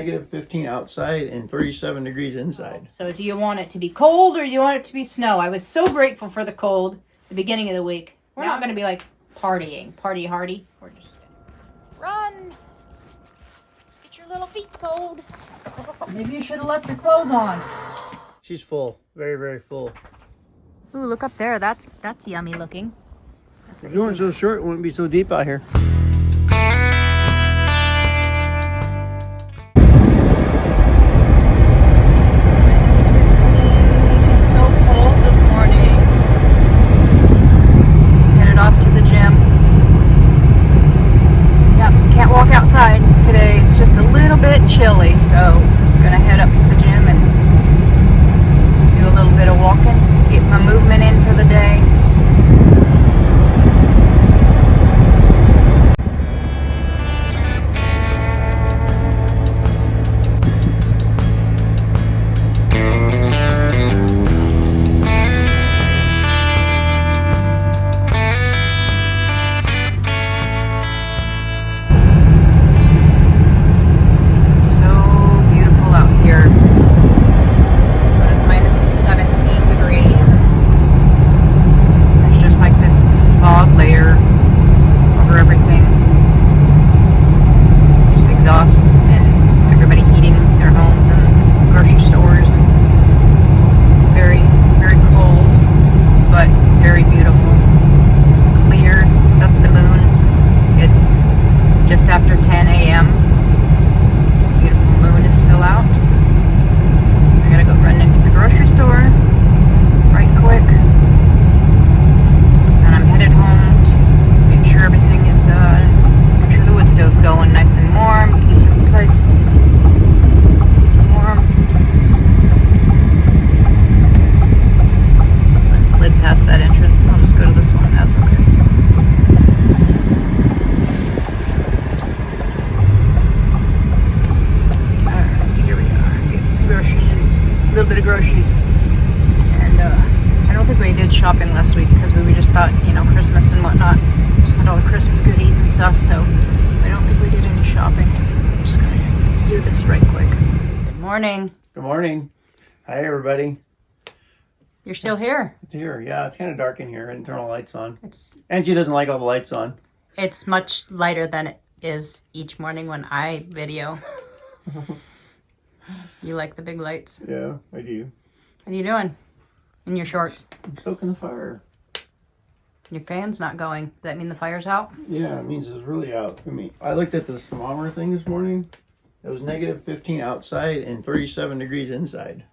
negative 15 outside and 37 degrees inside. So do you want it to be cold or do you want it to be snow? I was so grateful for the cold at the beginning of the week. We're not going to be like partying, party hardy. We're just going to run. Get your little feet cold. Maybe you should have left your clothes on. She's full, very, very full. Ooh, look up there. That's yummy looking. If you weren't so short, it wouldn't be so deep out here. It's so cold this morning. Headed off to the gym. Yep, can't walk outside today. It's just a little bit chilly, so I'm gonna head up to the gym and do a little bit of walking, get my movement in for the day. Groceries, and I don't think we did shopping last week because we just thought, you know, Christmas and whatnot, just had all the Christmas goodies and stuff, so I don't think we did any shopping, so I'm just gonna do this right quick. Good morning. Good morning. Hi, everybody. You're still here? It's here, yeah. It's kind of dark in here. I didn't turn all the lights on. And she doesn't like all the lights on. It's much lighter than it is each morning when I video. You like the big lights? Yeah, I do. What are you doing in your shorts? I'm stoking the fire. Your fan's not going. Does that mean the fire's out? Yeah, it means it's really out. I mean, I looked at the thermometer thing this morning. It was negative 15 outside and 37 degrees inside.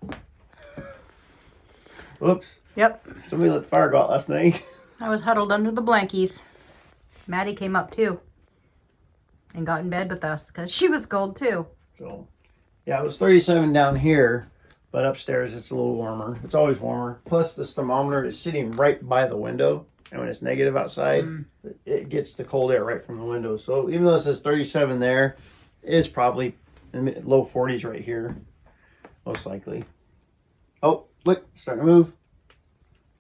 Whoops. Yep. Somebody let the fire go out last night. I was huddled under the blankies. Maddie came up too and got in bed with us because she was cold too. So, yeah, it was 37 down here, but upstairs it's a little warmer. It's always warmer. Plus, this thermometer is sitting right by the window, and when it's negative outside, it gets the cold air right from the window. So, even though it says 37 there, it's probably in the low 40s right here, most likely. Oh, look, it's starting to move.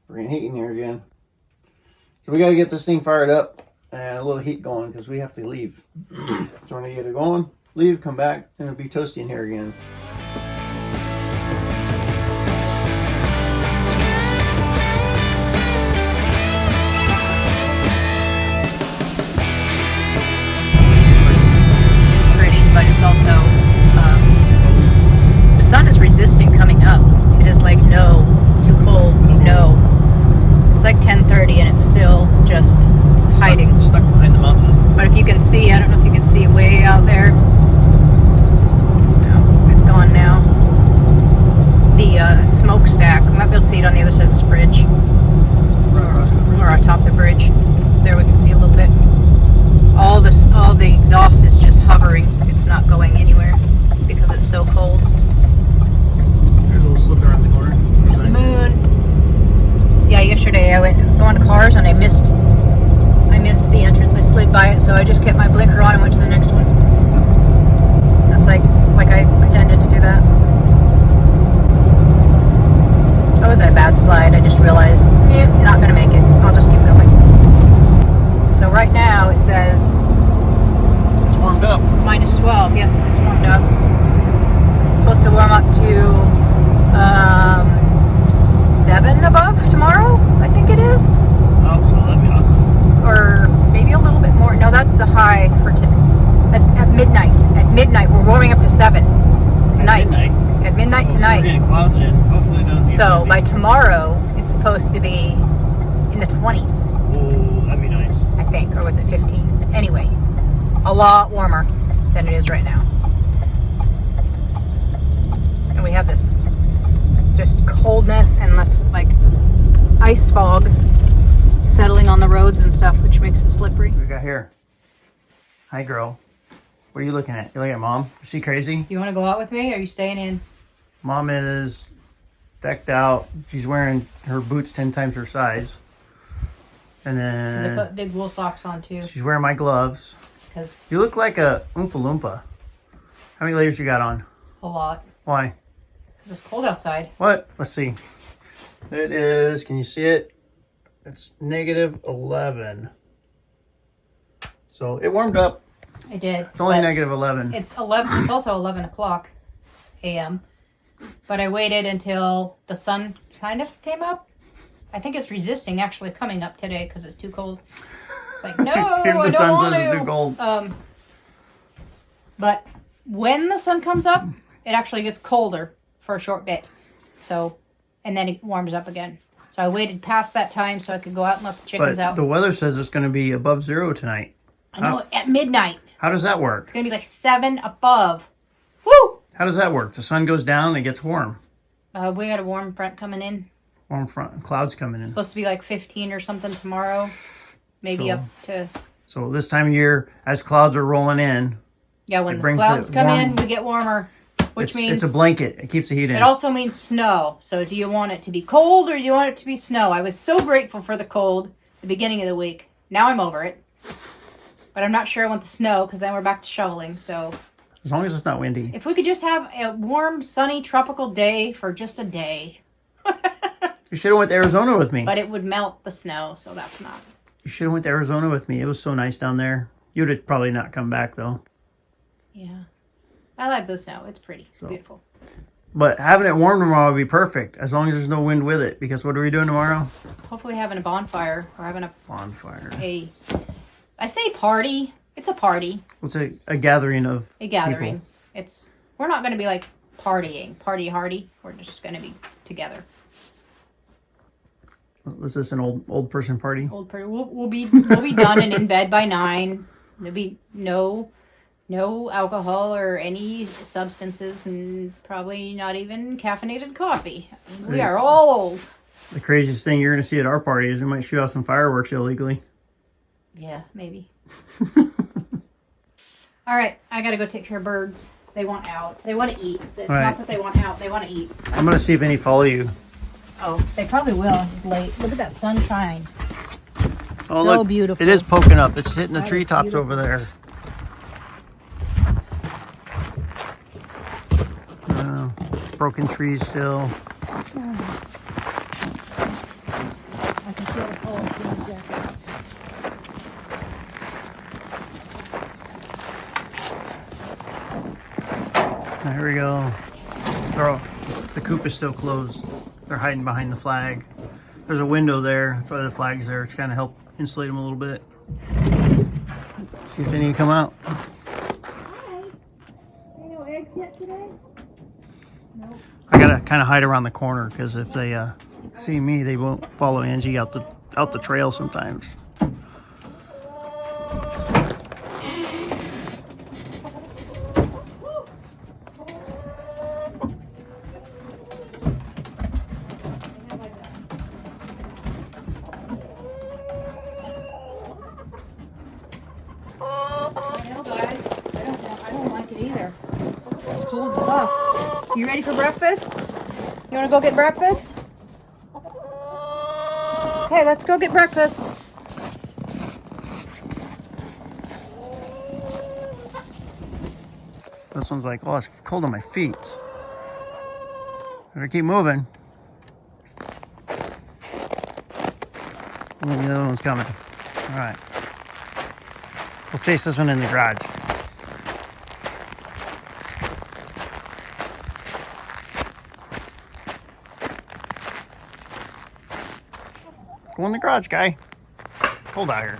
We're getting heat in here again. So, we got to get this thing fired up and a little heat going because we have to leave. So, we're going to get it going. Leave, come back, and it'll be toasty in here again. It's pretty, but it's also, the sun is resisting coming up. It is like, no, it's too cold, no. It's like 10:30 and it's still just hiding. Stuck behind the mountain. But if you can see, I don't know if you can see way out there. No, it's gone. What's the high for at midnight? At midnight, we're warming up to 7 tonight. At midnight So tonight. we're getting clouds in. Hopefully, it doesn't get So windy. by tomorrow, it's supposed to be in the 20s, Oh, that'd be nice. I think, or was it 15? Anyway, a lot warmer than it is right now. And we have this just coldness and this like ice fog settling on the roads and stuff, which makes it slippery. What do we got here? Hi, girl. What are you looking at? You looking at Mom? Is she crazy? You want to go out with me, or are you staying in? Mom is decked out. She's wearing her boots 10 times her size. And Because I then put big wool socks on too. she's wearing my gloves. Because You look like a Oompa Loompa. How many layers you got on? a lot. Why? Because it's cold outside. What? Let's see. It is, can you see it? It's -11. So it warmed up. I did. It's only but -11. It's 11. It's also 11 o'clock a.m. But I waited until the sun kind of came up. I think it's resisting actually coming up today because it's too cold. It's like, no, I If the don't sun want says it's to. too cold. But when the sun comes up, it actually gets colder for a short bit. So, and then it warms up again. So I waited past that time so I could go out and let the chickens But out. the weather says it's going to be above 0 tonight. I know, at midnight. How does that work? It's going to be like 7 above. Woo! How does that work? The sun goes down and it gets warm. We got a warm front coming in. Warm front, clouds coming in. Supposed to be like 15 or something tomorrow. Maybe So- up to... So this time of year, as clouds are rolling in, Yeah, when It the brings clouds the come warm- in, we get warmer. Which means... it's a blanket. It keeps the heat in. It also means snow. So do you want it to be cold or do you want it to be snow? I was so grateful for the cold the beginning of the week. Now I'm over it. But I'm not sure I want the snow because then we're back to shoveling. So As long as it's not windy. if we could just have a warm, sunny, tropical day for just a day. You should have went to Arizona with me. But it would melt the snow, so that's not. You should have went to Arizona with me. It was so nice down there. You'd have probably not come back though. Yeah. I like the snow. It's pretty. It's beautiful. But having it warm tomorrow would be perfect, as long as there's no wind with it. Because what are we doing tomorrow? Hopefully having a bonfire or having Bonfire. I say party. It's a party. It's a gathering of A gathering. people. We're not going to be like partying, party hardy. We're just going to be together. Was this an old person party? We'll be done and in bed by 9. There'll be no alcohol or any substances, and probably not even caffeinated coffee. We are all old. The craziest thing you're going to see at our party is we might shoot off some fireworks illegally. Yeah, maybe. All right, I gotta go take care of birds. They want out. They want to eat. It's All right. not that they want out. They want to eat. I'm going to see if any follow you. Oh, they probably will. It's late. Look at that sunshine. Oh, So look, beautiful. it is poking up. It's hitting the That is treetops beautiful. over there. Broken trees still. I can feel the cold. Here we go. The coop is still closed. They're hiding behind the flag. There's a window there. That's why the flag's there. It's kind of help insulate them a little bit. See if any come out. Hi. No eggs yet today? Nope. I gotta kind of hide around the corner because if they see me, they won't follow Angie out the trail sometimes. I know, guys. I don't like it either. It's cold stuff. You ready for breakfast? You want to go get breakfast? Okay, let's go get breakfast. This one's like, oh, it's cold on my feet. Better keep moving. And then the other one's coming. All right. We'll chase this one in the garage. Go in the garage, guy. Cold out here.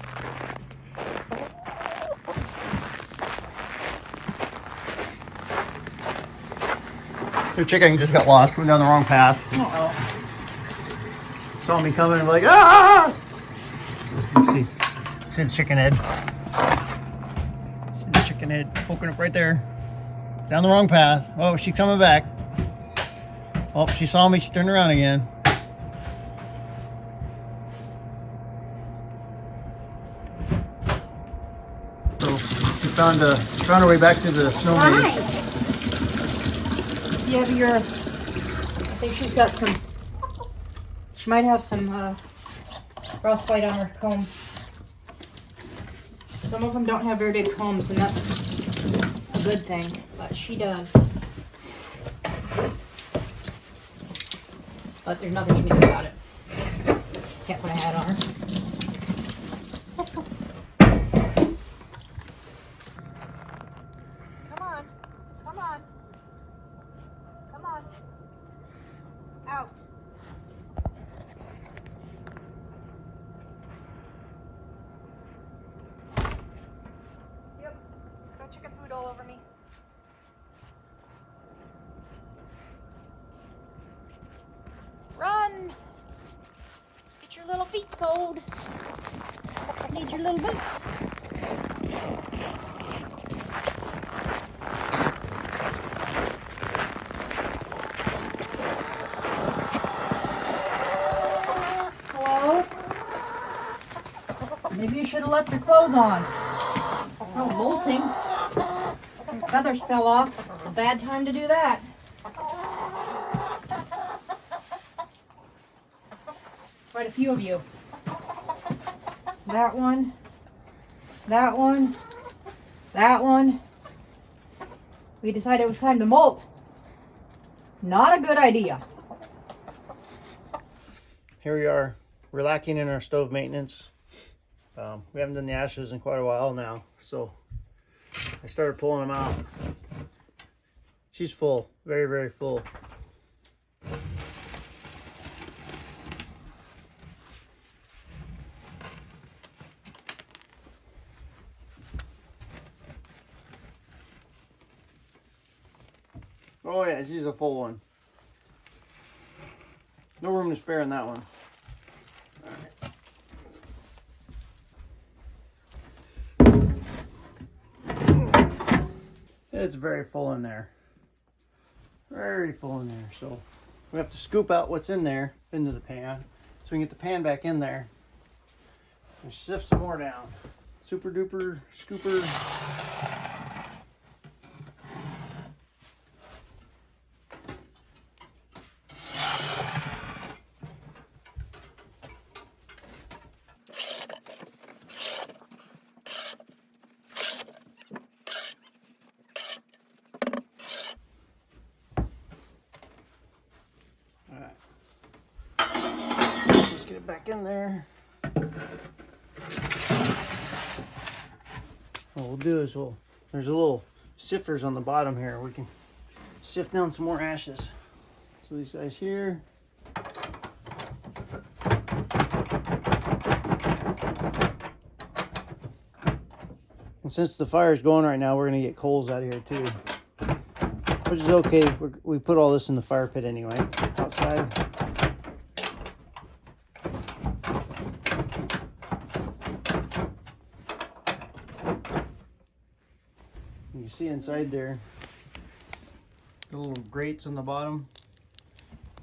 The chicken just got lost, went down the wrong path. Uh-oh. Saw me coming and like, ah! See the chicken head. See the chicken head poking up right there. Down the wrong path. Oh, she's coming back. Oh, she saw me. She turned around again. So she found her way back to the snow maze. You have your. I think she's got some. She might have some frostbite on her comb. Some of them don't have very big combs, and that's a good thing. But she does. But there's nothing you can do about it. Can't put a hat on her. Come on. Come on. Come on. Out. Yep. Don't chicken food all over me. Run! Get your little feet cold. Need your little boots. Hello? Maybe you should have left your clothes on. Oh, molting. Feathers fell off. It's a bad time to do that. Quite a few of you. That one. That one. That one. We decided it was time to molt. Not a good idea. Here we are, we're lacking in our stove maintenance. We haven't done the ashes in quite a while now, so I started pulling them out. She's full, very, very full. Oh yeah, she's a full one. No room to spare in that one. It's very full in there. Very full in there. So we have to scoop out what's in there into the pan so we can get the pan back in there and sift some more down. Super duper scooper. Get it back in there. What we'll do is there's a little sifters on the bottom here. We can sift down some more ashes. So these guys here. And since the fire's going right now, we're gonna get coals out of here too. Which is okay. We put all this in the fire pit anyway, outside. You see inside there, the little grates on the bottom.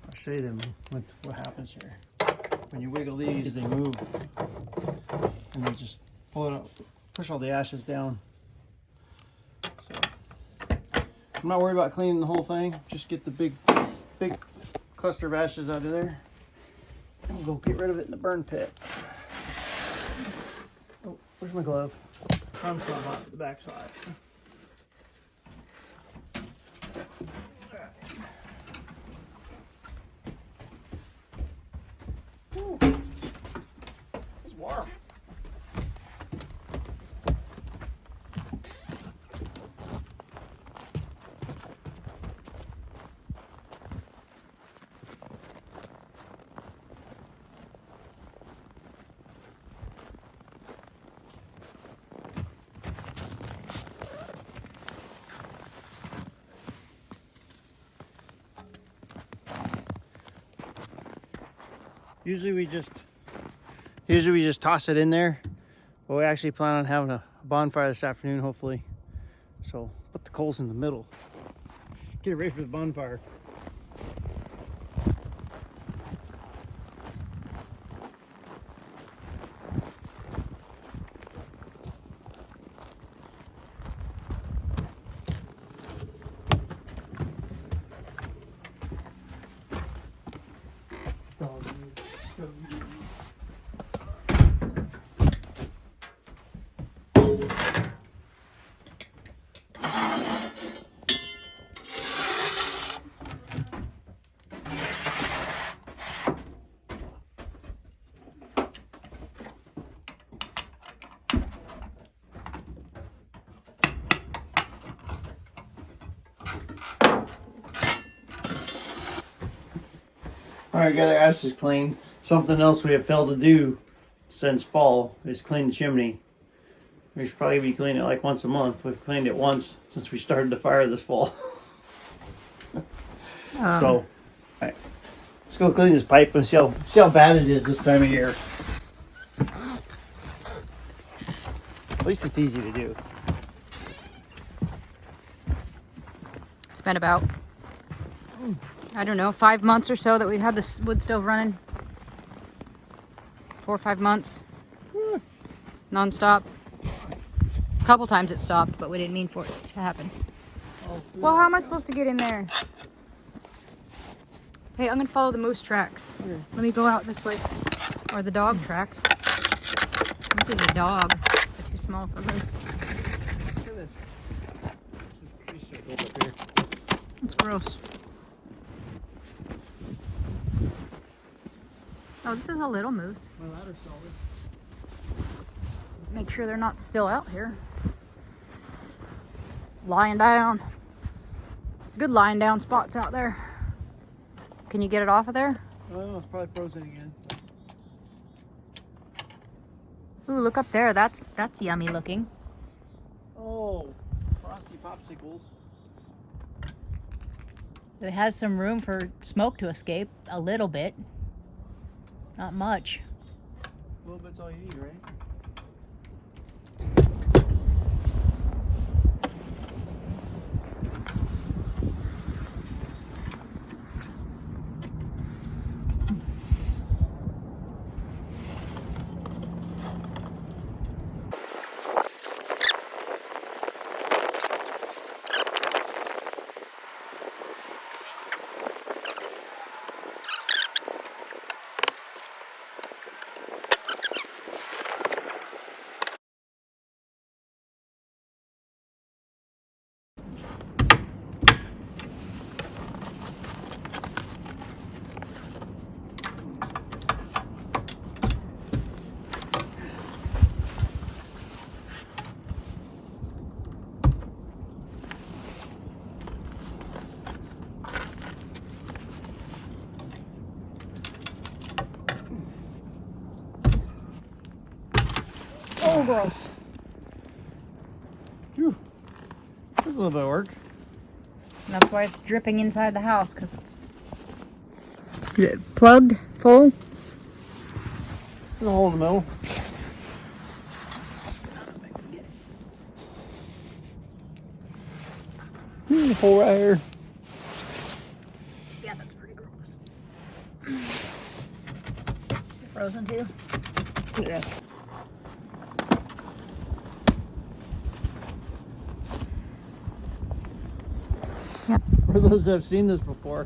I'll show you them what happens here. When you wiggle these, they move. And they just pull it up, push all the ashes down. So I'm not worried about cleaning the whole thing. Just get the big cluster of ashes out of there. And we'll go get rid of it in the burn pit. Oh, where's my glove? I'm from the back side. Ooh, it's warm. Usually we just toss it in there, but we actually plan on having a bonfire this afternoon, hopefully. So put the coals in the middle. Get it ready for the bonfire. Alright, got our ashes clean. Something else we have failed to do since fall is clean the chimney. We should probably be cleaning it like once a month. We've cleaned it once since we started the fire this fall. So, alright, let's go clean this pipe and see how bad it is this time of year. At least it's easy to do. It's been about, I don't know, 5 months or so that we've had this wood stove running. 4 or 5 months. Non-stop. A couple times it stopped, but we didn't mean for it to happen. Well, how am I supposed to get in there? Hey, I'm gonna follow the moose tracks. Okay. Let me go out this way. Or the dog tracks. I think there's a dog. They're too small for moose. Look at this. This is circled up here. It's gross. Oh, this is a little moose. My ladder's solid. Make sure they're not still out here. Lying down. Good lying down spots out there. Can you get it off of there? Oh, it's probably frozen again. Ooh, look up there. That's yummy looking. Oh, frosty popsicles. It has some room for smoke to escape. A little bit. Not much. A little bit's all you need, right? Oh, gross. Whew. This is a little bit of work. That's why it's dripping inside the house, because it's plugged full. There's a hole in the middle. There's a hole right here. Yeah, that's pretty gross. Frozen too? Yeah. For those that have seen this before.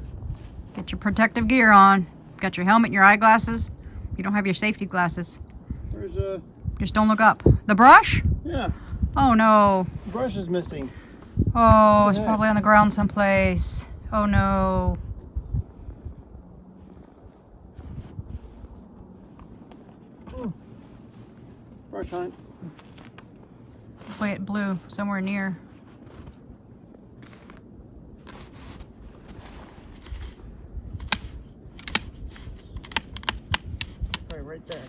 Get your protective gear on. Got your helmet, your eyeglasses. You don't have your safety glasses. There's a... Just don't look up. The brush? Yeah. Oh no. The brush is missing. Oh, it's Yeah. probably on the ground someplace. Oh no. Brush hunt. Hopefully it blew somewhere near. Probably right there.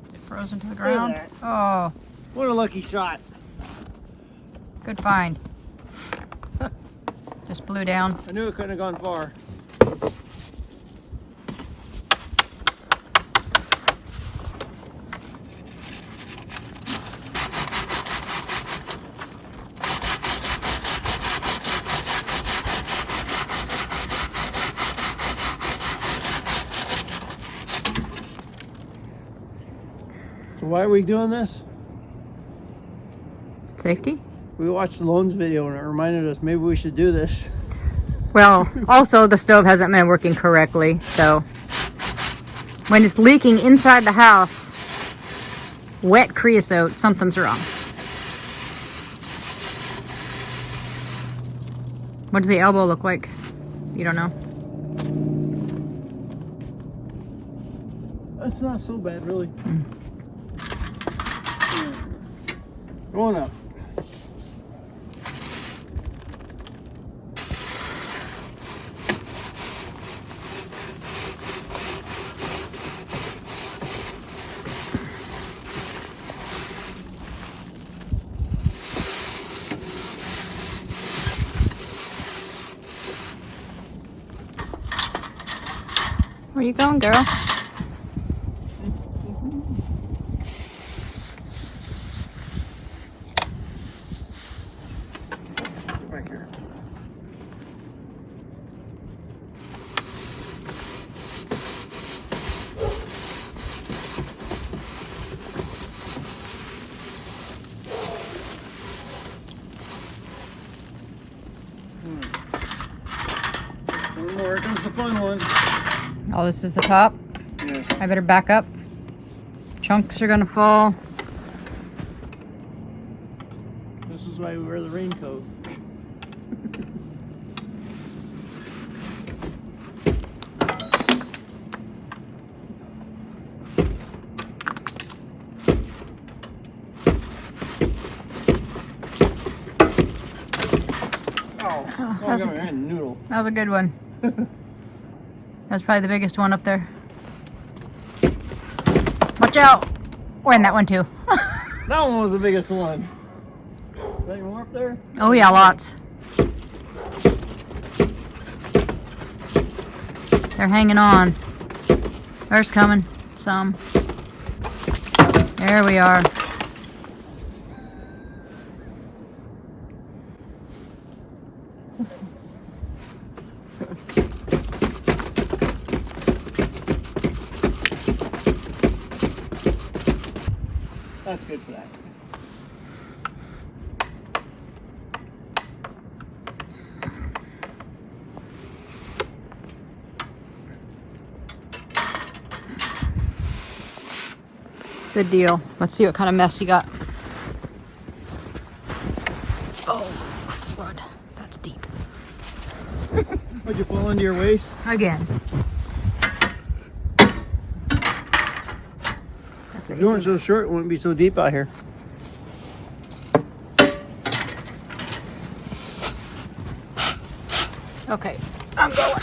Is it frozen to the ground? there. Oh. What a lucky shot. Good find. Just blew down. I knew it couldn't have gone far. So why are we doing this? Safety? We watched Lone's video and it reminded us maybe we should do this. Well, also the stove hasn't been working correctly, so when it's leaking inside the house, wet creosote, something's wrong. What does the elbow look like? You don't know? It's not so bad, really. Going up. Where you going, girl? Right here. One more. Here comes the fun one. Oh, this is the top. Yeah. I better back up. Chunks are gonna fall. This is why we wear the raincoat. Oh, that's I got my hand noodle. That was a good one. That's probably the biggest one up there. Watch out! We're in that one too. That one was the biggest one. Is there any more up there? Oh yeah, lots. They're hanging on. There's coming. Some. There we are. That's good for that. Good deal. Let's see what kind of mess you got. Oh, crud. That's deep. Would you fall into your waist? Again. That's If you weren't so short, it wouldn't be so deep out here. Okay, I'm going.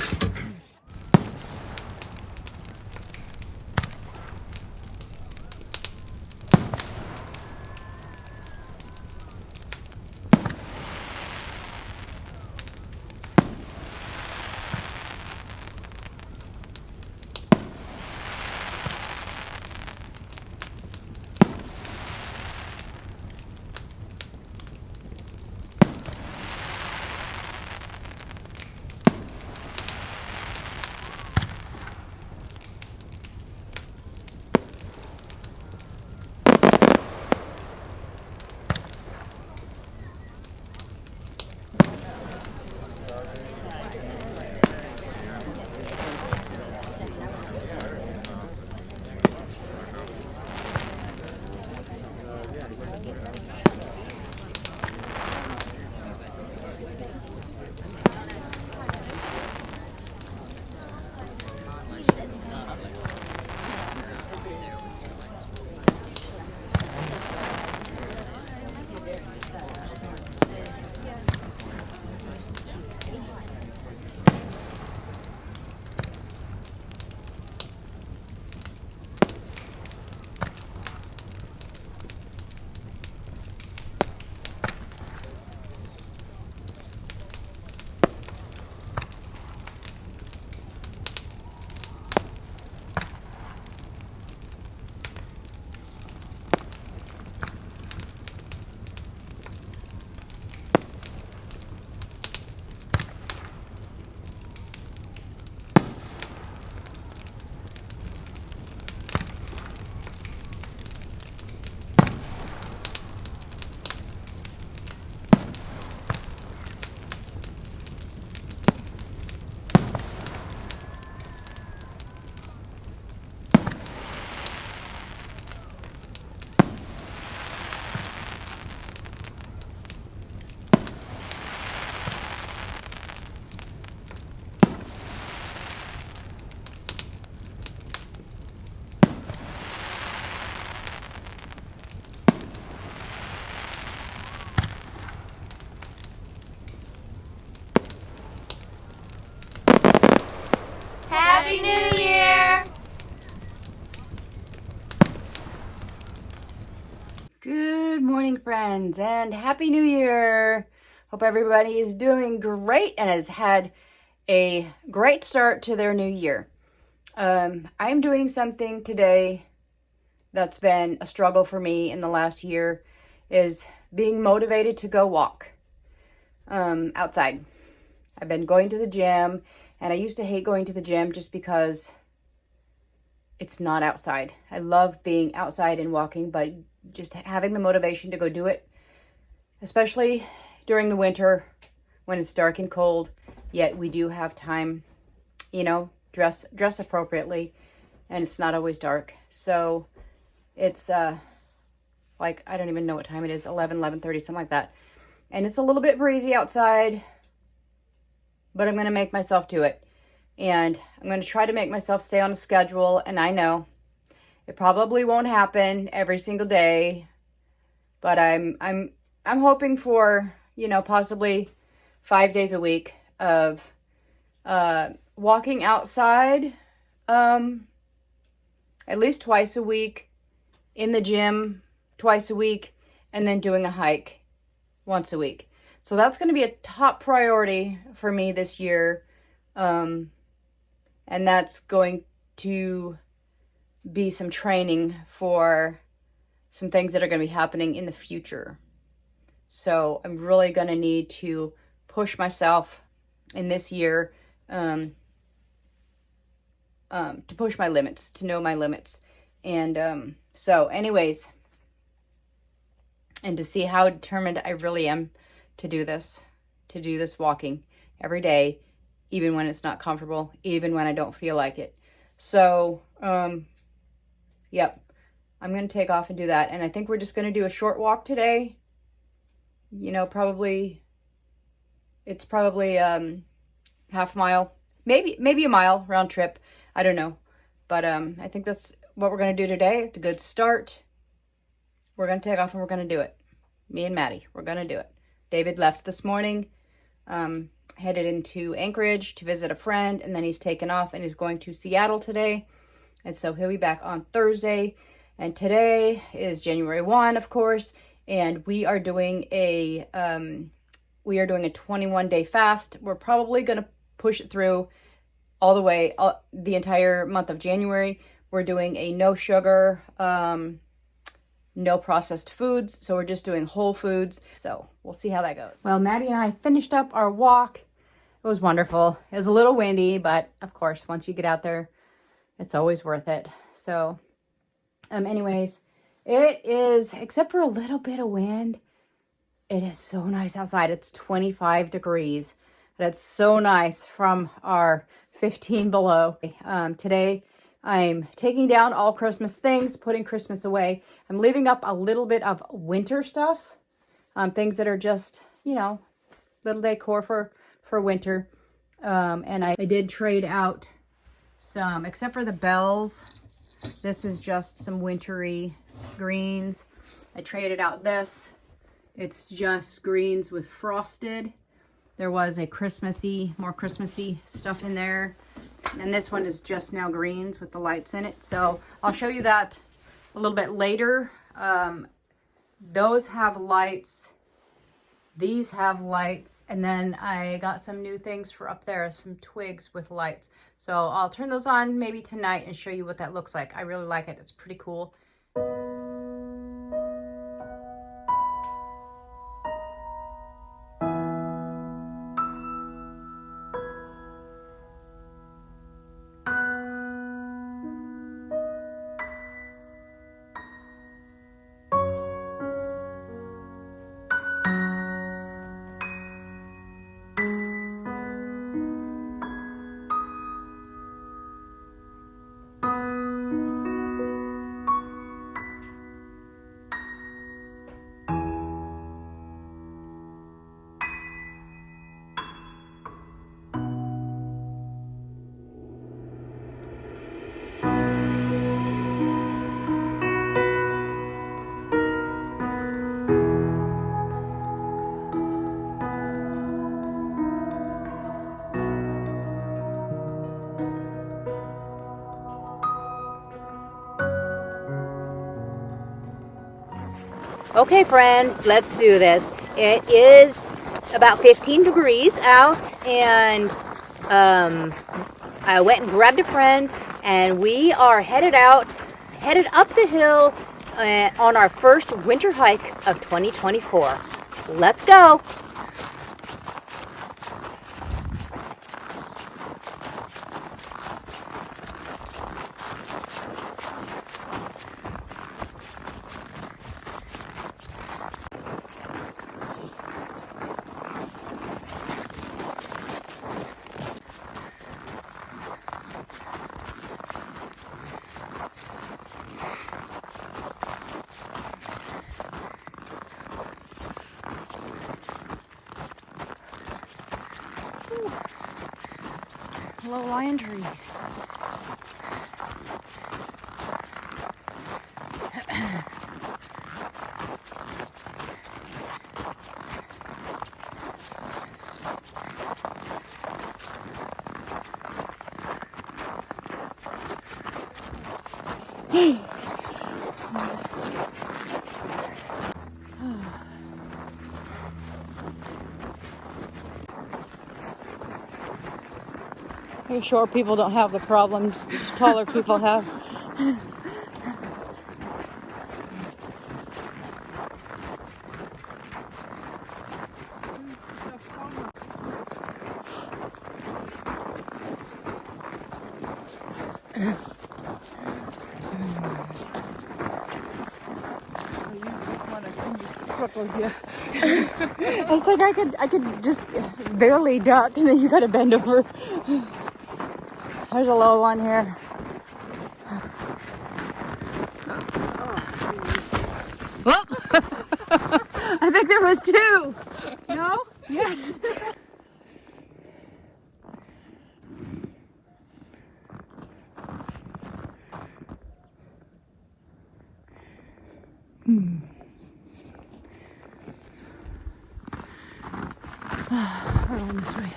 Happy New Year! Good morning, friends, and Happy New Year! Hope everybody is doing great and has had a great start to their new year. I'm doing something today that's been a struggle for me in the last year, is being motivated to go walk outside. I've been going to the gym, and I used to hate going to the gym just because it's not outside. I love being outside and walking, but just having the motivation to go do it, especially during the winter when it's dark and cold, yet we do have time, dress appropriately, and it's not always dark. So it's like, I don't even know what time it is, 11:30, something like that. And it's a little bit breezy outside, but I'm going to make myself do it. And I'm going to try to make myself stay on a schedule, and I know it probably won't happen every single day, but I'm hoping for, possibly 5 days a week of walking outside, at least twice a week, in the gym twice a week, and then doing a hike once a week. So that's going to be a top priority for me this year, and that's going to be some training for some things that are going to be happening in the future. So I'm really going to need to push myself in this year, to push my limits, to know my limits. And so anyways, and to see how determined I really am to do this walking every day, even when it's not comfortable, even when I don't feel like it. So, yep, I'm going to take off and do that. And I think we're just going to do a short walk today. It's probably half mile, maybe a mile round trip. I don't know. But I think that's what we're going to do today. It's a good start. We're going to take off and we're going to do it. Me and Maddie, we're going to do it. David left this morning, headed into Anchorage to visit a friend, and then he's taken off and he's going to Seattle today. And so he'll be back on Thursday. And today is January 1, of course, and we are doing a 21-day fast. We're probably going to push it through all the way, the entire month of January. We're doing a no sugar, no processed foods. So we're just doing whole foods. So we'll see how that goes. Well, Maddie and I finished up our walk. It was wonderful. It was a little windy, but of course, once you get out there, it's always worth it. So, anyways, it is, except for a little bit of wind, it is so nice outside. It's 25 degrees. That's so nice from our 15 below. Today, I'm taking down all Christmas things, putting Christmas away. I'm leaving up a little bit of winter stuff, things that are just, little decor for winter. And I did trade out some, except for the bells. This is just some wintry greens. I traded out this. It's just greens with frosted. There was a more Christmassy stuff in there. And this one is just now greens with the lights in it. So I'll show you that a little bit later. Those have lights. These have lights. And then I got some new things for up there, some twigs with lights. So I'll turn those on maybe tonight and show you what that looks like. I really like it. It's pretty cool. Okay, friends, let's do this. It is about 15 degrees out, and I went and grabbed a friend, and we are headed up the hill on our first winter hike of 2024. Let's go. Low-lying trees. Are you sure people don't have the problems taller people have? It's like I could just barely duck, and then you gotta bend over. There's a low one here. Oh. I think there was two. No? Yes. We're going this way.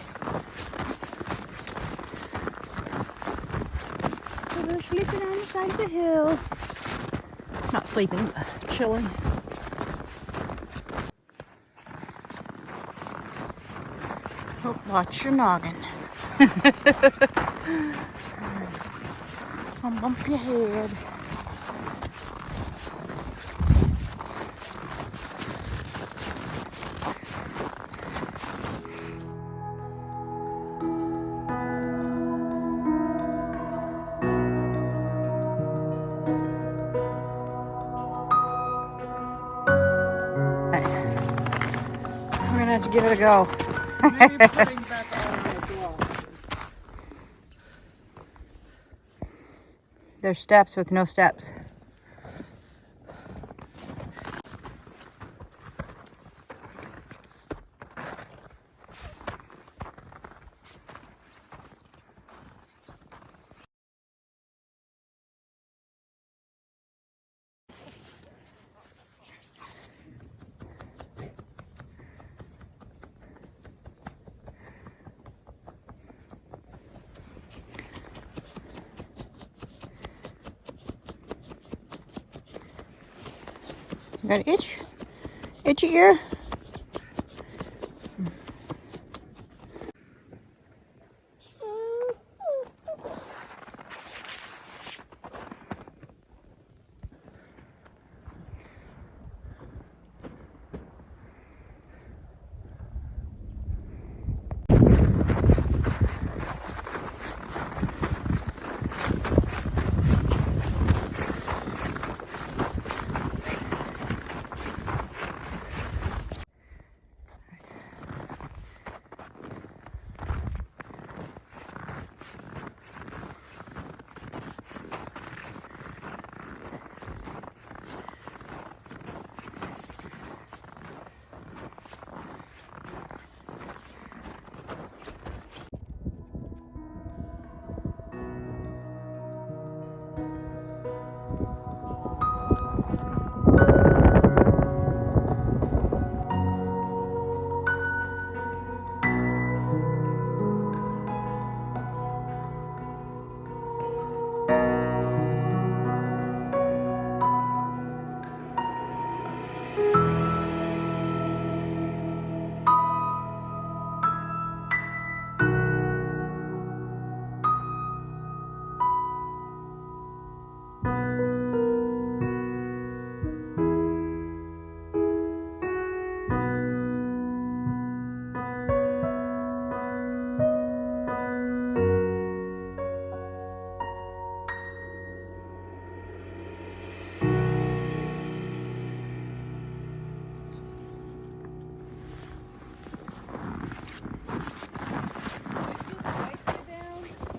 So we're sleeping on the side of the hill. Not sleeping, but chilling. Oh, watch your noggin. Don't bump your head. We're gonna have to give it a go. There's steps with no steps. You got an itch? Itchy ear?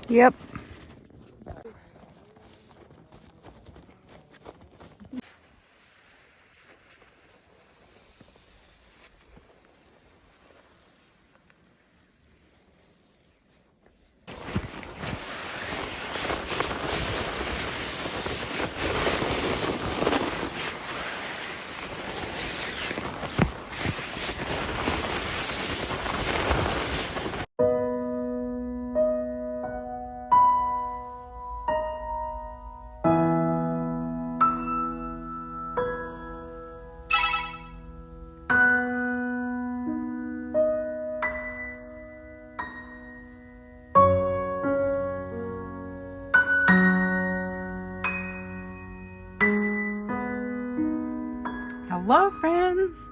Yep. Hello, friends.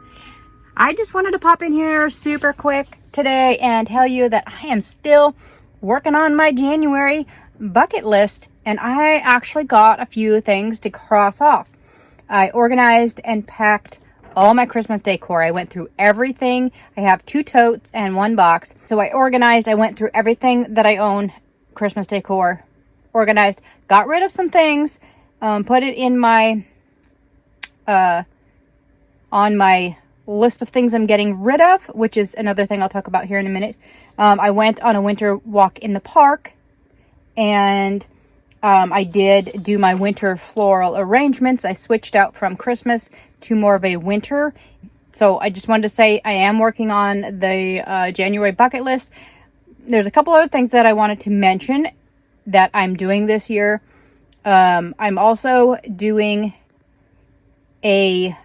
I just wanted to pop in here super quick today and tell you that I am still working on my January bucket list, and I actually got a few things to cross off. I organized and packed all my Christmas decor. I went through everything. I have 2 totes and 1 box. So I went through everything that I own, Christmas decor, organized, got rid of some things, put it in my on my list of things I'm getting rid of, which is another thing I'll talk about here in a minute. I went on a winter walk in the park, and I did do my winter floral arrangements. I switched out from Christmas to more of a winter. So I just wanted to say I am working on the January bucket list. There's a couple other things that I wanted to mention that I'm doing this year. I'm also doing a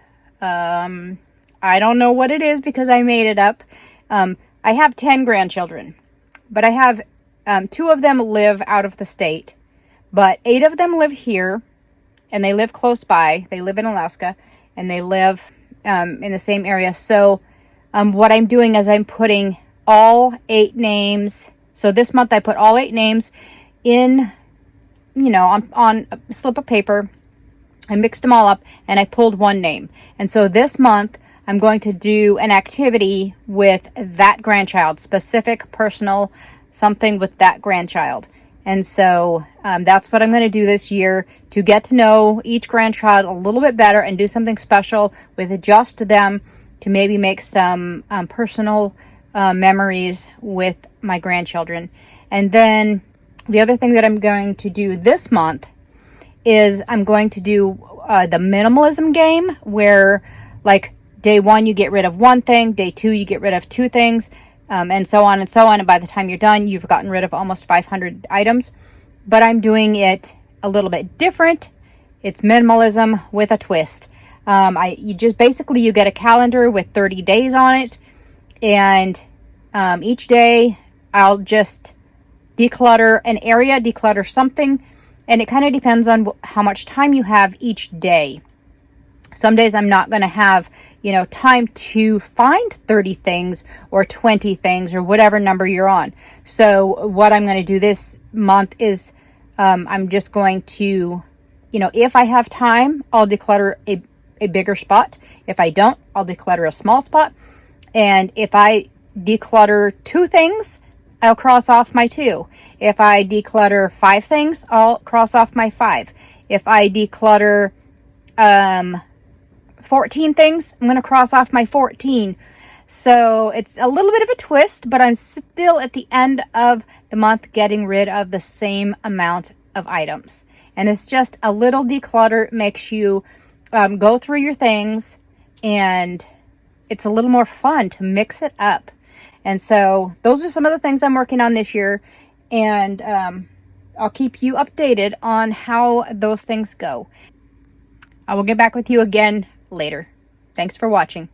I don't know what it is because I made it up. I have 10 grandchildren, but I have 2 of them live out of the state, but 8 of them live here, and they live close by. They live in Alaska, and they live in the same area. So what I'm doing is I'm putting all 8 names. So this month I put all 8 names in, on a slip of paper. I mixed them all up, and I pulled 1 name. And so this month, I'm going to do an activity with that grandchild, specific, personal, something with that grandchild. And so that's what I'm going to do this year, to get to know each grandchild a little bit better and do something special with just them, to maybe make some personal memories with my grandchildren. And then the other thing that I'm going to do this month is I'm going to do the minimalism game, where like day 1 you get rid of 1 thing, day 2 you get rid of 2 things, and so on and so on. And by the time you're done, you've gotten rid of almost 500 items. But I'm doing it a little bit different. It's minimalism with a twist. You get a calendar with 30 days on it, and each day I'll just declutter an area, declutter something. And it kind of depends on how much time you have each day. Some days I'm not going to have, time to find 30 things or 20 things or whatever number you're on. So what I'm going to do this month is I'm just going to, if I have time, I'll declutter a bigger spot. If I don't, I'll declutter a small spot. And if I declutter 2 things, I'll cross off my 2. If I declutter 5 things, I'll cross off my 5. If I declutter 14 things, I'm going to cross off my 14. So it's a little bit of a twist, but I'm still at the end of the month getting rid of the same amount of items. And it's just a little declutter. Makes you go through your things, and it's a little more fun to mix it up. And so those are some of the things I'm working on this year. And I'll keep you updated on how those things go. I will get back with you again later. Thanks for watching.